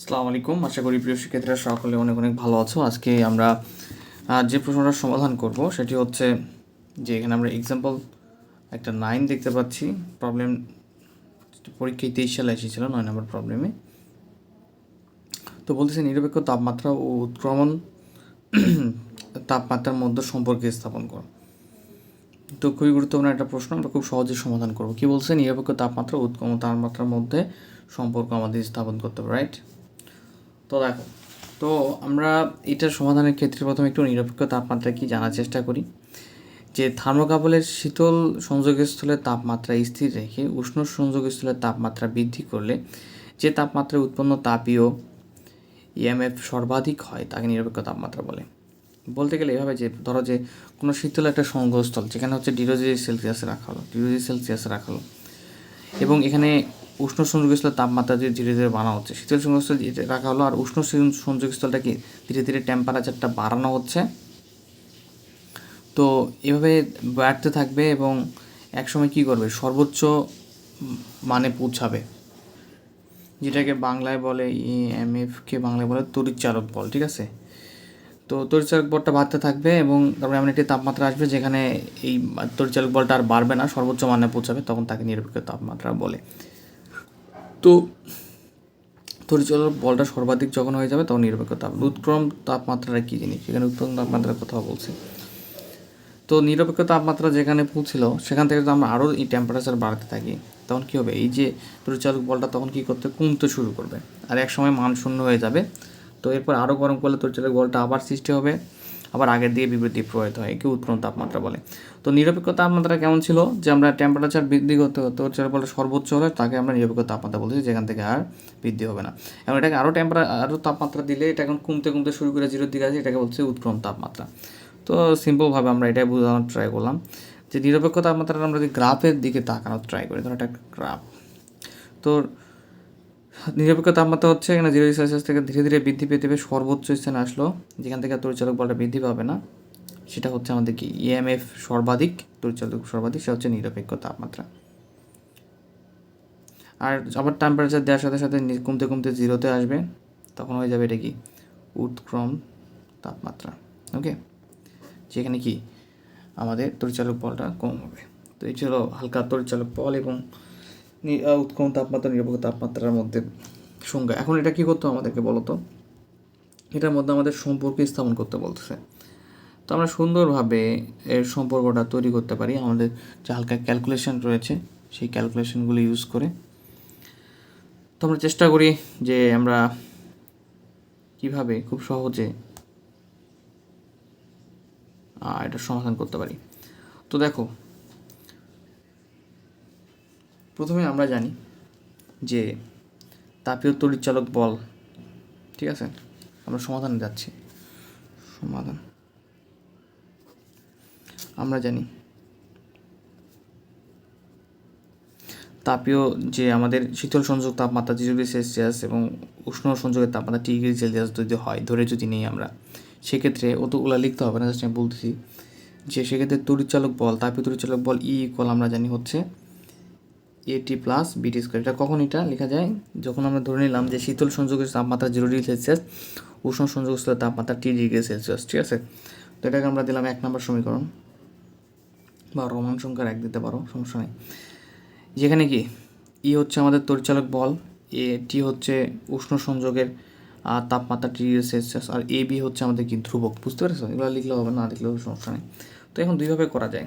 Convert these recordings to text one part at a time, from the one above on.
আসসালামু আলাইকুম। আশা করি প্রিয় শিক্ষার্থীরা সকলে অনেক অনেক ভালো আছো। আজকে আমরা যে প্রশ্নটার সমাধান করব সেটি হচ্ছে যে এখানে আমরা এক্সাম্পল একটা 9 দেখতে পাচ্ছি। প্রবলেম পরীক্ষায় 23 সালে এসেছিল 9 নম্বর প্রবলেমে। তো বলতেছে নিরপেক্ষ তাপমাত্রা ও উৎক্রমণ তাপমাত্রার মধ্যে সম্পর্ক স্থাপন করো। তো খুবই গুরুত্বপূর্ণ একটা প্রশ্ন, আমরা খুব সহজে সমাধান করব। কি বলছে? নিরপেক্ষ তাপমাত্রা ও উৎক্রমণ তাপমাত্রার মধ্যে সম্পর্ক আমাদের স্থাপন করতে হবে, রাইট? তো দেখো, তো আমরা এটার সমাধানের ক্ষেত্রে প্রথমে একটু নিরপেক্ষ তাপমাত্রা কি জানার চেষ্টা করি। যে থার্মোকাপলের শীতল সংযোগস্থলের তাপমাত্রা স্থির রেখে উষ্ণ সংযোগস্থলের তাপমাত্রা বৃদ্ধি করলে যে তাপমাত্রায় উৎপন্ন তাপীয় ইএমএফ সর্বাধিক হয় তাকে নিরপেক্ষ তাপমাত্রা বলে। বলতে গেলে এভাবে যে ধরো যে কোনো শীতল একটা সংযোগস্থল যেখানে হচ্ছে 0°C রাখা হলো, 0°C রাখা হলো, এবং এখানে উষ্ণ সংযোগস্থলের তাপমাত্রা যে ধীরে ধীরে বাড়ানো হচ্ছে, শীতল সংযোগস্থল রাখা হলো আর উষ্ণ সংযোগস্থলটাকে ধীরে ধীরে টেম্পারেচারটা বাড়ানো হচ্ছে। তো এভাবে বাড়তে থাকবে এবং একসময় কী করবে, সর্বোচ্চ মানে পৌঁছাবে, যেটাকে বাংলায় বলে ইএমএফকে বাংলায় বলে তড়িৎচালক বল। ঠিক আছে? তো তড়িৎচালক বলটা বাড়তে থাকবে এবং তারপরে এমন একটি তাপমাত্রা আসবে যেখানে এই তড়িৎচালক বলটা আর বাড়বে না, সর্বোচ্চ মানে পৌঁছাবে, তখন তাকে নিরপেক্ষ তাপমাত্রা বলে। তো তড়িৎচালক বলটা সর্বাধিক যখন হয়ে যাবে তখন নিরপেক্ষ উৎক্রম তাপমাত্রাটা কী জিনিস, সেখানে উৎক্রম তাপমাত্রার কথা বলছে। তো নিরপেক্ষ তাপমাত্রা যেখানে পৌঁছিল সেখান থেকে যদি আমরা আরও এই টেম্পারেচার বাড়াতে থাকি তখন কী হবে, এই যে তড়িৎচালক বলটা তখন কী করতে কমতে শুরু করবে আর এক সময় মান শূন্য হয়ে যাবে। তো এরপর আরও গরম করলে তড়িৎচালক বলটা আবার সৃষ্টি হবে, আবার আগের দিয়ে বিপরীত প্রবাহিত হয়, একে উৎক্রমণ তাপমাত্রা বলে। তো নিরপেক্ষ তাপমাত্রা কেমন ছিল, যে আমরা টেম্পারেচার বৃদ্ধি করতে করতে তড়িৎচালক বলটা সর্বোচ্চ হলে তাকে আমরা নিরপেক্ষ তাপমাত্রা বলছি, যেখান থেকে আর বৃদ্ধি হবে না। এবং এটাকে আরও তাপমাত্রা দিলে এটা এখন কমতে কমতে শুরু করে 0 দিকে আছে, এটাকে বলছে উৎক্রমণ তাপমাত্রা। তো সিম্পলভাবে আমরা এটাই বোঝানোর ট্রাই করলাম যে নিরপেক্ষ তাপমাত্রাটা আমরা যদি গ্রাফের দিকে তাকানোর ট্রাই করি, ধরো একটা গ্রাফ। তো নিরপেক্ষ তাপমাত্রা হচ্ছে এখানে 0°C থেকে ধীরে ধীরে বৃদ্ধি পেতে পেতে সর্বোচ্চ স্থানে আসলো, যেখান থেকে তড়িৎচালক বলটা বৃদ্ধি পাবে না, সেটা হচ্ছে আমাদের কি ইএমএফ সর্বাধিক, তড়িৎচালক সর্বাধিক, সেটা হচ্ছে নিরপেক্ষ তাপমাত্রা। আর আবার টেম্পারেচার দেওয়ার সাথে সাথে কমতে কমতে 0-তে আসবে, তখন হয়ে যাবে এটা কি উৎক্রম তাপমাত্রা। ওকে, যেখানে কি আমাদের তড়িৎচালক বলটা কম হবে। তো এই ছিল হালকা তড়িৎচালক বল এবং উৎক্রমণ তাপমাত্রা নিরপেক্ষ তাপমাত্রার মধ্যে সংজ্ঞা। এখন এটা কী করতে আমাদেরকে বলো তো, এটার মধ্যে আমাদের সম্পর্ক স্থাপন করতে বলতেছে। তো আমরা সুন্দরভাবে এর সম্পর্কটা তৈরি করতে পারি আমাদের যে হালকা ক্যালকুলেশন রয়েছে সেই ক্যালকুলেশনগুলো ইউজ করে। তো আমরা চেষ্টা করি যে আমরা কীভাবে খুব সহজে এটা সমাধান করতে পারি। তো দেখো, প্রথমে আমরা জানি যে তাপীয় তড়িৎচালক বল, ঠিক আছে, আমরা সমাধানে যাচ্ছি। সমাধান আমরা জানি তাপীয় যে আমাদের শীতল সংযোগ তাপমাত্রা 0°C এবং উষ্ণ সংযোগের তাপমাত্রা 0°C যদি হয়, ধরে যদি নেই আমরা, সেক্ষেত্রে অতগুলো লিখতে হবে না, জাস্ট আমি বলতেছি যে সেক্ষেত্রে তড়িৎচালক বল, তাপীয় তড়িৎচালক বল ই ইকুয়াল আমরা জানি হচ্ছে AT প্লাস BT স্কোয়ার। এটা কখন এটা লেখা যায়, যখন আমরা ধরে নিলাম যে শীতল সংযোগের তাপমাত্রা 0°C, উষ্ণ সংযোগস্থলের তাপমাত্রা 0°C, ঠিক আছে। তো এটাকে আমরা দিলাম 1 নম্বর সমীকরণ, বা রোমান সংখ্যার 1 দিতে পারো, সমস্যা নেই। যেখানে কি ই হচ্ছে আমাদের তড়িৎচালক বল, এটি হচ্ছে উষ্ণ সংযোগের তাপমাত্রা 0°C, আর AB হচ্ছে আমাদের কি ধ্রুবক। বুঝতে পেরেছো? এগুলো লিখলেও হবে, না লিখলেও সমস্যা নেই। তো এখন দুইভাবে করা যায়,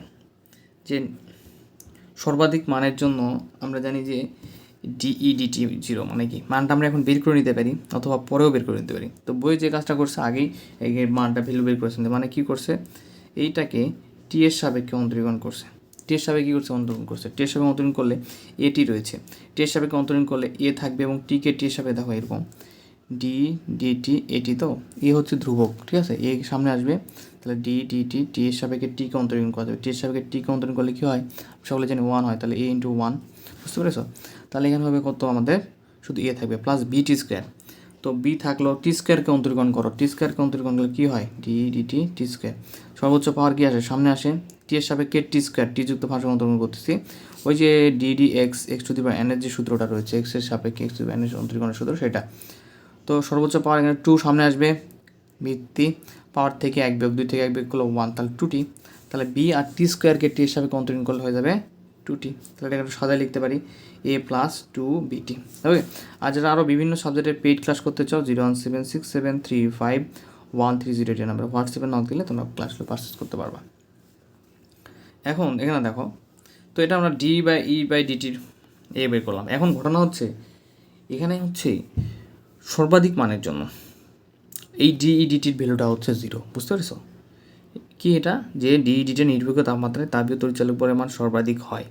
যে সর্বাধিক মানের জন্য আমরা জানি যে DEDT 0 মানে কি মানটা আমরা এখন বের করে নিতে পারি, অথবা পরেও বের করে নিতে পারি। তো বই যে কাজটা করছে আগেই এই মানটা ভ্যালু বের করেছেন, মানে কি করছে, এইটাকে টি এর সাপেক্ষে অন্তরীকরণ করছে। টি এর সাপেক্ষে কী করছে, অন্তরীকরণ করছে। টি এর সাপেক্ষে অন্তরীকরণ করলে এটি রয়েছে, টি এর সাপেক্ষে অন্তরীকরণ করলে এ থাকবে এবং টিকে টি এর সাপেক্ষে দেখো এরকম DDT এটি, তো এ হচ্ছে ধ্রুবক, ঠিক আছে, এ সামনে আসবে, তাহলে DDT টি এর সাপেক্ষে টিকে অন্তরীকরণ করা যাবে। টি এর সাপেক্ষে টিকে অন্তরীকরণ করলে কী হয়, সকলে জানি 1 হয়, তাহলে A × 1, বুঝতে পেরেছো? তাহলে এখানে হবে কত, আমাদের শুধু এ থাকবে প্লাস BT স্কোয়ার। তো বি থাকলো, টি স্কোয়ারকে অন্তরীকরণ করো, টি স্কোয়ারকে অন্তরীকরণ করলে কী হয়, DDT টি স্কোয়ার। সর্বোচ্চ পাওয়ার কী আসে, সামনে আসে, টি এর সাপেক্ষে টি স্কোয়ার, টি যুক্ত ভাষা অন্তরীকরণ করতেছি, ওই যে DDX x⁴ এর যে সূত্রটা রয়েছে, এক্স এর সাপেক্ষে x⁴ এর অন্তরীকরণের সূত্র, সেটা। তো সর্বোচ্চ পাওয়ার এখানে 2 সামনে আসবে, ভিত্তি পাওয়ার থেকে 1 বিয়োগ 2 থেকে 1 বিয়োগ করলে 1, তাহলে 2t। তাহলে b আর t স্কোয়ারকে t হিসাবে কন্টিনিউ করলে হয়ে যাবে 2t। তাহলে এটা একটু সাজায় লিখতে পারি a প্লাস 2bt। ওকে, আর যারা আরও বিভিন্ন সাবজেক্টের পেইড ক্লাস করতে চাও 01767351308 নাম্বার হোয়াটসঅ্যাপে নক দিলে তোমরা ক্লাসগুলো পারচেস করতে পারবা। এখন এখানে দেখো, তো এটা আমরা d/e/dtর এ বের করলাম। এখন ঘটনা হচ্ছে এখানে হচ্ছে সর্বাধিক মানের জন্য এই ডিইডিটির ভ্যালুটা হচ্ছে 0, বুঝতে পেরেছো কি? এটা যে ডিইডিটির নির্ভরযোগ্য তাপমাত্রায় তাপীয় তড়িৎচালক পরিমাণ সর্বাধিক হয়,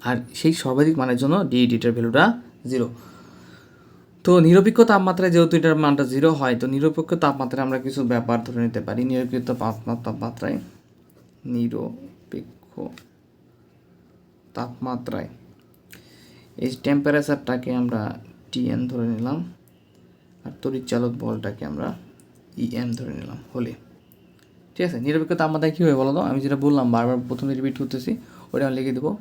আর সেই সর্বাধিক মানের জন্য ডিইডিটির ভ্যালুটা 0। তো নিরপেক্ষ তাপমাত্রায় যেহেতু এটার মানটা 0 হয়, তো নিরপেক্ষ তাপমাত্রায় আমরা কিছু ব্যাপার ধরে নিতে পারি। নিরপেক্ষ তাপমাত্রায় এই টেম্পারেচারটাকে আমরা টিএন ধরে নিলাম, আর তড়িৎচালক বলটাকে আমরা ইএম ধরে নিলাম হলে, ঠিক আছে। নিরপেক্ষ তাপমাত্রায় কী হবে বলো তো? আমি যেটা বললাম বারবার প্রথমে রিপিট করতেছি, ওটা আমি লিখে দেবো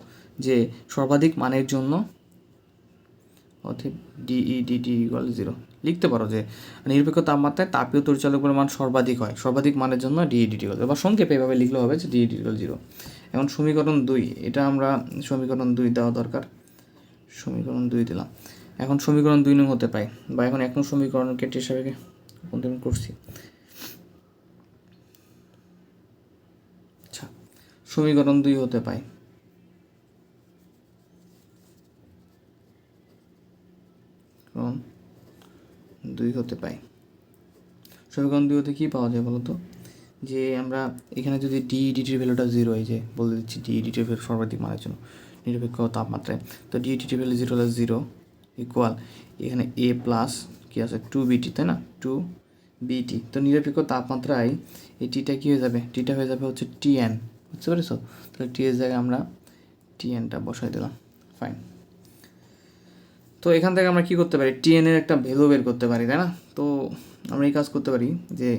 যে সর্বাধিক মানের জন্য অর্থাৎ ডিইডিটি ইকুয়াল 0 লিখতে পারো যে নিরপেক্ষ তাপমাত্রায় তাপীয় তড়িৎচালক পরিমাণ সর্বাধিক হয়, সর্বাধিক মানের জন্য ডিইডিটি ইকুয়াল, বা সংক্ষেপে এভাবে লিখলে হবে যে ডিইডিটি ইকুয়াল 0। এখন সমীকরণ 2, এটা আমরা সমীকরণ 2 দেওয়া দরকার, সমীকরণ 2 দিলাম। এখন সমীকরণ 2 নং হতে পাই, বা এখন 1 নং সমীকরণকে টি হিসাবে কন্টিনিউ করছি। আচ্ছা, সমীকরণ 2 হতে পাই, সমীকরণ 2 হতে পাই। সমীকরণ 2 হতে কী পাওয়া যায় বলো তো? যে আমরা এখানে যদি ডিইডিটির ভ্যালুটা 0 হয়, যে বলে দিচ্ছি ডিইডিটির ভ্যালু সর্বাধিক মানের জন্য নিরপেক্ষ তাপমাত্রায়, তো ডিইডিটির ভ্যালু 0 হলে 0 ইকুয়াল এখানে এ প্লাস কী আছে 2bt, তাই না? 2bt। তো নিরপেক্ষ তাপমাত্রায় এই টিটা কী হয়ে যাবে? টিটা হয়ে যাবে হচ্ছে টিএন, বুঝতে পেরেছো? তাহলে টি এর জায়গায় আমরা টিএনটা বসাই দিলাম। ফাইন। তো এখান থেকে আমরা কী করতে পারি? টিএনের একটা ভ্যালু বের করতে পারি, তাই না? তো আমরা এই কাজ করতে পারি যে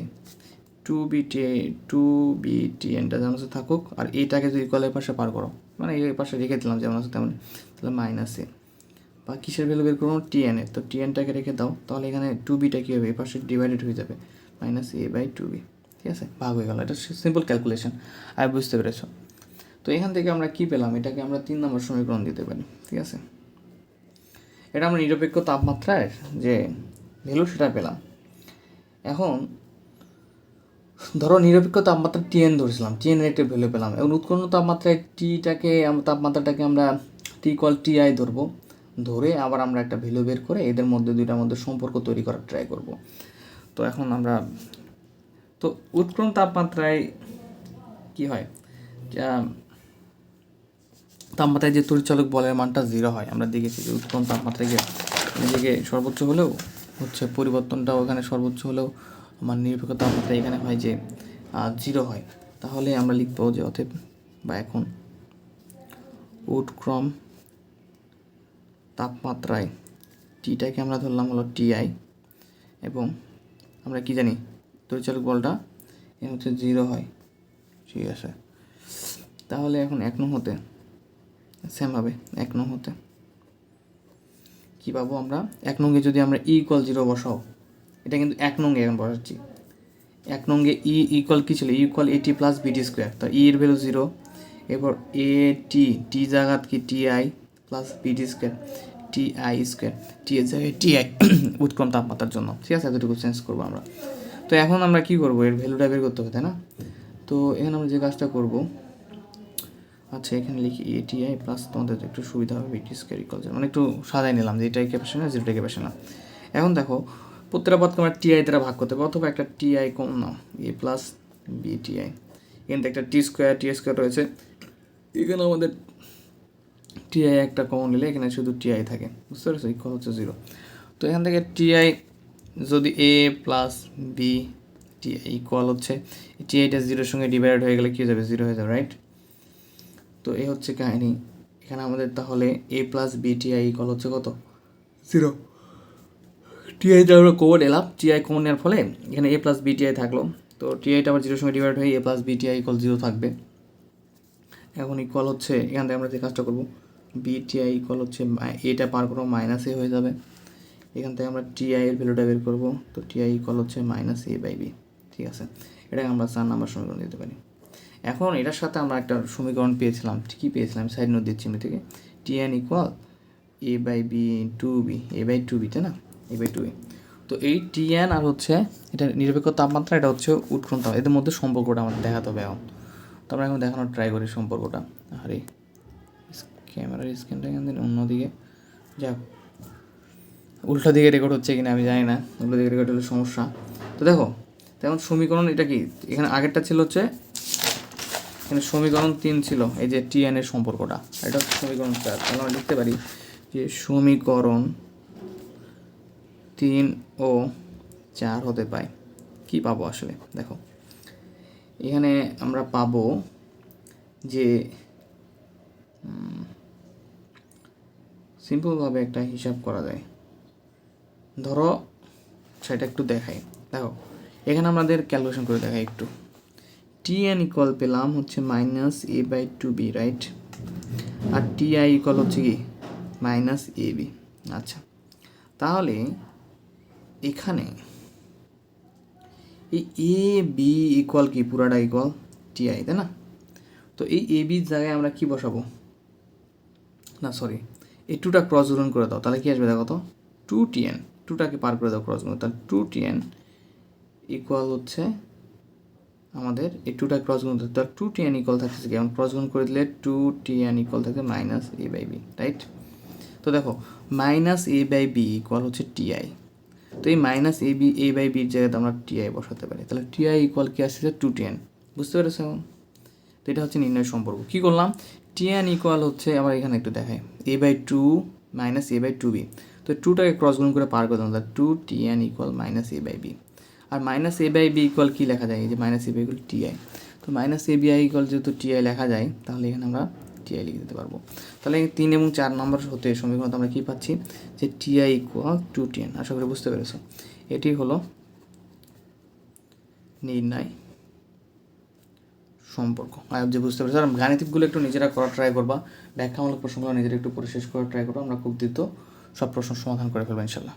2btnটা যেমন আছে থাকুক, আর এইটাকে যদি ইকুয়ালের পাশে পার করো, মানে এই পাশে রেখে দিলাম যেমন আছে তেমন, তাহলে মাইনাসে বা কিসের ভ্যালু বের করবো? টিএনের। তো টিএনটাকে রেখে দাও, তাহলে এখানে 2bটা কী হবে? এই পাশে ডিভাইডেড হয়ে যাবে -a/2b, ঠিক আছে, ভাগ হয়ে গেল। এটা সিম্পল ক্যালকুলেশন, আর বুঝতে পেরেছো? তো এখান থেকে আমরা কী পেলাম? এটাকে আমরা 3 নম্বর সমীকরণ দিতে পারি, ঠিক আছে। এটা আমরা নিরপেক্ষ তাপমাত্রায় যে ভ্যালু সেটা পেলাম। এখন ধরো নিরপেক্ষ তাপমাত্রা টিএন ধরেছিলাম, টিএনের একটা ভ্যালু পেলাম। এবং উৎপন্ন তাপমাত্রায় তাপমাত্রাটাকে আমরা টি ইকুয়াল টিআই ধরবো, ধরে আবার আমরা একটা ভ্যালু বের করে এদের মধ্যে দুইটার মধ্যে সম্পর্ক তৈরি করার ট্রাই করব। তো এখন আমরা তো উৎপন্ন তাপমাত্রায় কি হয়? তাপমাত্রায় যে তড়িৎচালক বলের মানটা 0 হয়, আমরা দেখেছি যে উৎপন্ন তাপমাত্রায় নিজেকে সর্বোচ্চ হলেও হচ্ছে পরিবর্তনটাও এখানে সর্বোচ্চ হলেও আমার নিরপেক্ষ তাপমাত্রা এখানে হয় যে 0 হয়। তাহলে আমরা লিখব যে অতএব বা এখন উৎক্রম তাপমাত্রায় টিটাকে আমরা ধরলাম হলো টিআই, এবং আমরা কি জানি তড়িৎচালক বলটা এ হচ্ছে 0 হয়, ঠিক আছে। তাহলে এখন 1 নং হতে সেম হবে, 1 নং হতে কী পাবো আমরা? 1 নঙ্গে যদি আমরা ই ইকুয়াল 0 বসাও, এটা কিন্তু 1 নঙ্গে এখন বসাচ্ছি। 1 নঙ্গে ই ইকুয়াল কী ছিল? ই ইকুয়াল এটি প্লাস বিটি স্কোয়ার, তো ই এর ভ্যালু 0, এরপর এ টি জায়গাত কি টিআই প্লাস বিটি স্কোয়ার, টিআই স্কোয়ার, টি এর জায়গায় টিআই উৎক্রম তাপমাত্রার জন্য, ঠিক আছে। এতটুকু চেঞ্জ করবো আমরা। তো এখন আমরা কী করবো? এর ভ্যালুটা বের করতে হবে, তাই না? তো এখানে আমরা যে কাজটা করবো, আচ্ছা এখানে লিখি এটিআই প্লাস, তোমাদের একটু সুবিধা হবে বিটি স্কোয়ার ইকুয়াল, মানে একটু সাজাই নিলাম যে এটাই ক্যাপাসিটি না, যেটাই ক্যাপাসিটি না। এখন দেখো প্রত্যেকটা পদকে আমরা টিআই দ্বারা ভাগ করতে পারবো, অথবা একটা টিআই কম নাও, এ প্লাস বিটিআই। এখানে একটা টি স্কোয়ার রয়েছে, এখানে আমাদের টিআই একটা কমন নিলে এখানে শুধু টিআই থাকে, বুঝতে পারছো? ইকুয়াল হচ্ছে 0। তো এখান থেকে টিআই যদি এ প্লাস বি টিআই ইকুয়াল হচ্ছে টিআইটা 0-এর সঙ্গে ডিভাইড হয়ে গেলে কী হয়ে যাবে? 0 হয়ে যাবে, রাইট? তো এই হচ্ছে কাহিনি। এখানে আমাদের তাহলে এ প্লাস বিটিআই ইকুয়াল হচ্ছে কত? 0। টিআইটা আমরা কমন এলাম, টিআই কমন নেওয়ার ফলে এখানে এ প্লাস বিটিআই থাকলো, তো টিআইটা আবার 0-এর সঙ্গে ডিভাইড হয়ে এ প্লাস বিটিআই ইকুয়াল 0 থাকবে। এখন ইকুয়াল হচ্ছে এখান থেকে আমরা যে কাজটা করবো, বিটিআই ইকুয়াল হচ্ছে এটা পার করবো মাইনাস এ হয়ে যাবে, এখান থেকে আমরা টিআই এর ভ্যালুটা বের করবো। তো টিআই ইকুয়াল হচ্ছে মাইনাস এ বাই বি। ঠিক আছে, এটাকে আমরা 4 নাম্বার সমীকরণ দিতে পারি। এখন এটার সাথে আমরা একটা সমীকরণ পেয়েছিলাম, কী পেয়েছিলাম, সাইড নোট দিচ্ছি আমি থেকে, T N equal a by b two b, a by two b, তাই না, এ বাই টু বি। তো এই টিএন আর হচ্ছে এটা নিরপেক্ষ তাপমাত্রা, এটা হচ্ছে উৎক্রমণ তাপমাত্রা, এদের মধ্যে সম্পর্কটা আমাদের দেখাতে হবে এখন। তো আমরা এখন দেখানোর ট্রাই করি সম্পর্কটা। আরে ক্যামেরার স্ক্রিনটা এখান থেকে অন্যদিকে, যাক উল্টো দিকে রেকর্ড হচ্ছে কিনা আমি জানি না, উল্টো দিকে রেকর্ড হলে সমস্যা। তো দেখো তেমন সমীকরণ এটা কি, এখানে আগেরটা ছিল হচ্ছে, এখানে সমীকরণ 3 ছিল, এই যে টিএন এর সম্পর্কটা, এটা হচ্ছে সমীকরণ 4। তাহলে আমরা লিখতে পারি যে সমীকরণ 3 ও 4 হতে পায়। কি পাবো আসলে দেখো, এখানে আমরা পাবো যে সিম্পলভাবে একটা হিসাব করা যায়। ধরো সেটা একটু দেখাই, দেখো এখানে আমাদের ক্যালকুলেশন করে দেখাই একটু। টিএন ইকুয়াল পেলাম হচ্ছে minus a by two b, right, আর টিআই ইকুয়াল হচ্ছে কি মাইনাস এ বি। আচ্ছা, তাহলে এখানে এই এ বি ইকুয়াল কি, পুরাটা ইকুয়াল টিআই, তাই না। তো এই এ বির জায়গায় আমরা কি বসাবো, না সরি, এই টুটা ক্রস গুণন করে দাও, তাহলে কি আসবে দেখো তো, টু টিএন, টুটাকে পার করে দাও ক্রস গুণন, তাহলে টু টিএন ইকুয়াল হচ্ছে আমাদের এই টুটা ক্রস গুণ, তাহলে টু টিএন ইকুয়াল থাকছে কি, এখন ক্রস গুণ করে দিলে টু টিএন ইকুয়াল থাকে minus a by b, right. তো দেখো minus a by b equal হচ্ছে টিআই, তো এই মাইনাস এ বাই বির জায়গাতে আমরা টিআই বসাতে পারি, তাহলে টিআই ইকুয়াল কি আসছে টু টিএন, বুঝতে পেরেছো এখন। তো এটা হচ্ছে নির্ণয় সম্পর্ক। কী করলাম, টিএন ইকুয়াল হচ্ছে, আবার এখানে একটু দেখাই, a by two minus a by two b, তো টুটাকে ক্রস গুণ করে পার করে দিলাম, তাহলে two TN equal minus a by b. আর minus a by b equal কী লেখা যায়, এই যে minus a by equal T I, তো minus a b I equal যেহেতু টিআই লেখা যায়, তাহলে এখানে আমরা টিআই লিখে দিতে পারবো। তাহলে 3 এবং 4 নম্বর হতে সমীকরণ আমরা কী পাচ্ছি, যে টিআই ইকুয়াল টু টিএন। আশা করি বুঝতে পেরেছো, এটি হলো নির্ণয় সম্পর্ক। আয়ব যে বুঝতে পেরেছো। আর গাণিতিকগুলো একটু নিজেরা করার ট্রাই করবা, ব্যাখ্যামূলক প্রশ্নগুলো নিজেরা একটু পরে শেষ করার ট্রাই করবো, আমরা খুব দ্রুত সব প্রশ্ন সমাধান করে ফেলবো ইনশাল্লাহ।